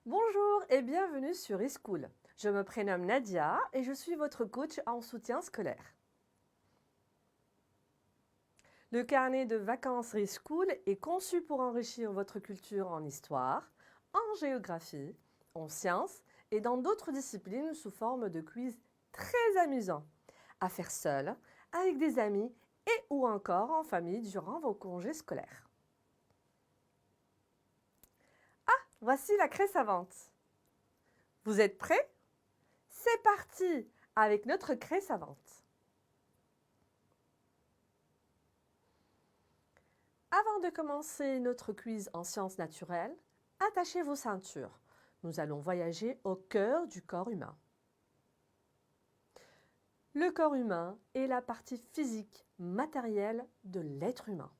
Bonjour et bienvenue sur eSchool. Je me prénomme Nadia et je suis votre coach en soutien scolaire. Le carnet de vacances eSchool est conçu pour enrichir votre culture en histoire, en géographie, en sciences et dans d'autres disciplines sous forme de quiz très amusants, à faire seul, avec des amis et ou encore en famille durant vos congés scolaires. Voici la craie savante. Vous êtes prêts? C'est parti avec notre craie savante. Avant de commencer notre quiz en sciences naturelles, attachez vos ceintures. Nous allons voyager au cœur du corps humain. Le corps humain est la partie physique, matérielle de l'être humain.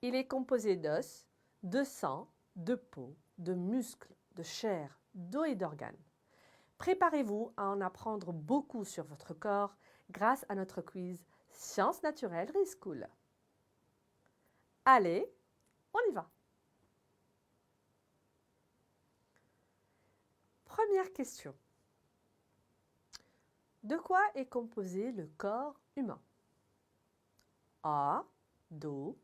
Il est composé d'os, de sang, de peau, de muscles, de chair, d'eau et d'organes. Préparez-vous à en apprendre beaucoup sur votre corps grâce à notre quiz Sciences naturelles eSchool. Allez, on y va. Première question. De quoi est composé le corps humain? A. D'eau.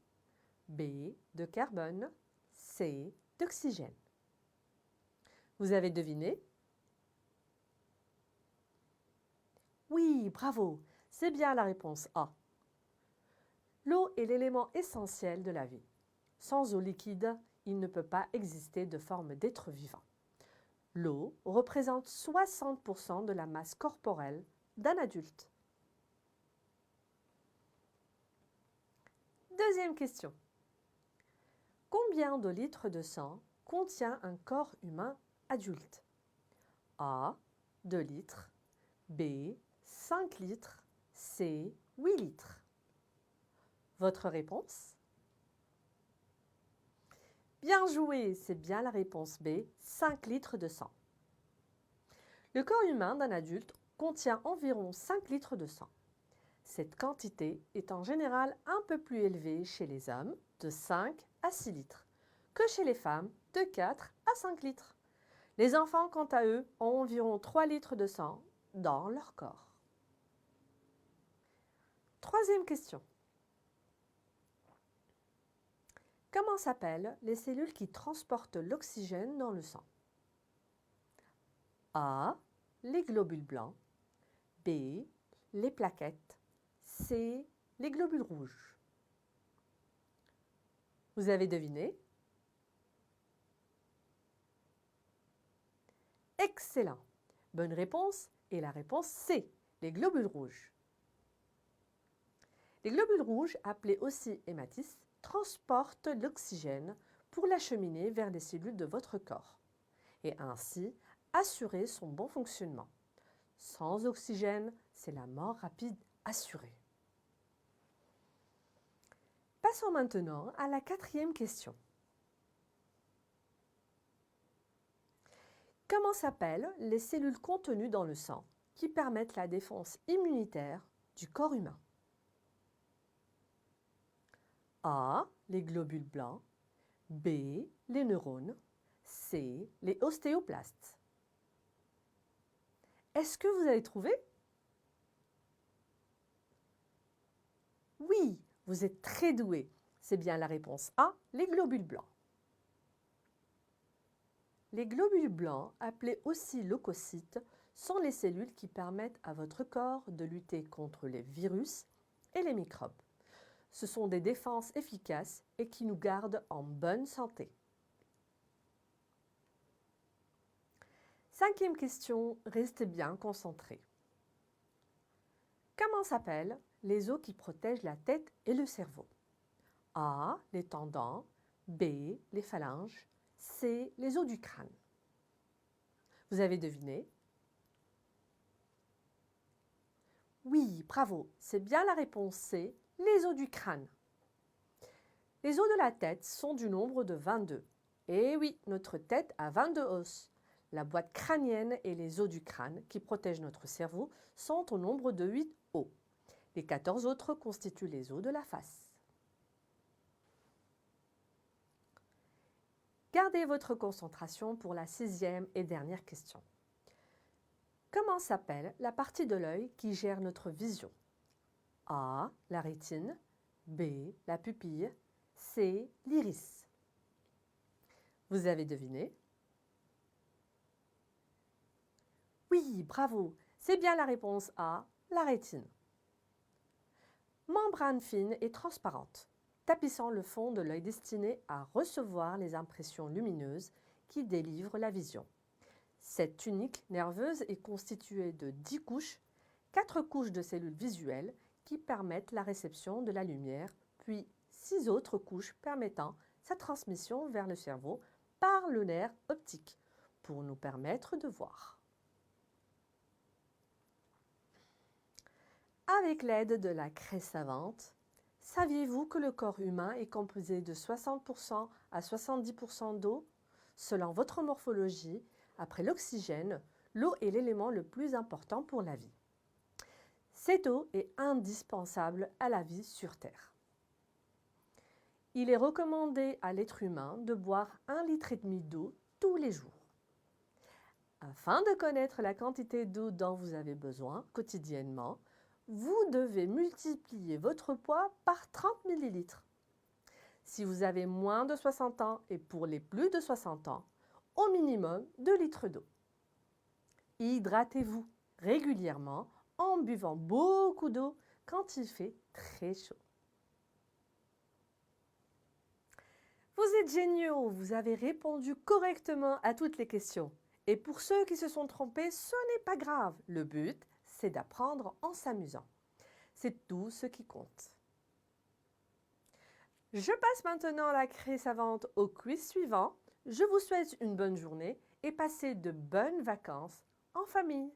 B. De carbone. C. D'oxygène. Vous avez deviné? Oui, bravo, c'est bien la réponse A. L'eau est l'élément essentiel de la vie. Sans eau liquide, il ne peut pas exister de forme d'être vivant. L'eau représente 60% de la masse corporelle d'un adulte. Deuxième question. Combien de litres de sang contient un corps humain adulte? A. 2 litres. B. 5 litres. C. 8 litres. Votre réponse? Bien joué, c'est bien la réponse B, 5 litres de sang. Le corps humain d'un adulte contient environ 5 litres de sang. Cette quantité est en général un peu plus élevée chez les hommes, de 5 à 6 litres, que chez les femmes, de 4 à 5 litres. Les enfants, quant à eux, ont environ 3 litres de sang dans leur corps. Troisième question. Comment s'appellent les cellules qui transportent l'oxygène dans le sang? A. Les globules blancs. B. Les plaquettes. C. Les globules rouges. Vous avez deviné? Excellent! Bonne réponse est la réponse C, les globules rouges. Les globules rouges, appelés aussi hématies, transportent l'oxygène pour l'acheminer vers les cellules de votre corps et ainsi assurer son bon fonctionnement. Sans oxygène, c'est la mort rapide assurée. Passons maintenant à la quatrième question. Comment s'appellent les cellules contenues dans le sang qui permettent la défense immunitaire du corps humain? A. Les globules blancs. B. Les neurones. C. Les ostéoplastes. Est-ce que vous avez trouvé? Oui, vous êtes très doué. C'est bien la réponse A, les globules blancs. Les globules blancs, appelés aussi leucocytes, sont les cellules qui permettent à votre corps de lutter contre les virus et les microbes. Ce sont des défenses efficaces et qui nous gardent en bonne santé. Cinquième question, restez bien concentrés. Comment s'appellent les os qui protègent la tête et le cerveau? A. Les tendons. B. Les phalanges. C. Les os du crâne. Vous avez deviné? Oui, bravo, c'est bien la réponse C, les os du crâne. Les os de la tête sont du nombre de 22. Et oui, notre tête a 22 os. La boîte crânienne et les os du crâne, qui protègent notre cerveau, sont au nombre de 8 os. Les 14 autres constituent les os de la face. Gardez Gardez votre concentration pour la 6e et dernière question. Comment s'appelle la partie de l'œil qui gère notre vision? A. La rétine. B. La pupille. C. L'iris. Vous avez deviné? Oui, bravo! C'est bien la réponse A, la rétine. Membrane fine et transparente, tapissant le fond de l'œil destiné à recevoir les impressions lumineuses qui délivrent la vision. Cette tunique nerveuse est constituée de 10 couches, 4 couches de cellules visuelles qui permettent la réception de la lumière, puis 6 autres couches permettant sa transmission vers le cerveau par le nerf optique pour nous permettre de voir. Avec l'aide de la craie savante, saviez-vous que le corps humain est composé de 60% à 70% d'eau? Selon votre morphologie, après l'oxygène, l'eau est l'élément le plus important pour la vie. Cette eau est indispensable à la vie sur Terre. Il est recommandé à l'être humain de boire 1,5 litre d'eau tous les jours. Afin de connaître la quantité d'eau dont vous avez besoin quotidiennement, vous devez multiplier votre poids par 30 ml. Si vous avez moins de 60 ans et pour les plus de 60 ans, au minimum 2 litres d'eau. Hydratez-vous régulièrement en buvant beaucoup d'eau quand il fait très chaud. Vous êtes géniaux, vous avez répondu correctement à toutes les questions. Et pour ceux qui se sont trompés, ce n'est pas grave. Le but, c'est d'apprendre en s'amusant. C'est tout ce qui compte. Je passe maintenant la craie savante au quiz suivant. Je vous souhaite une bonne journée et passez de bonnes vacances en famille.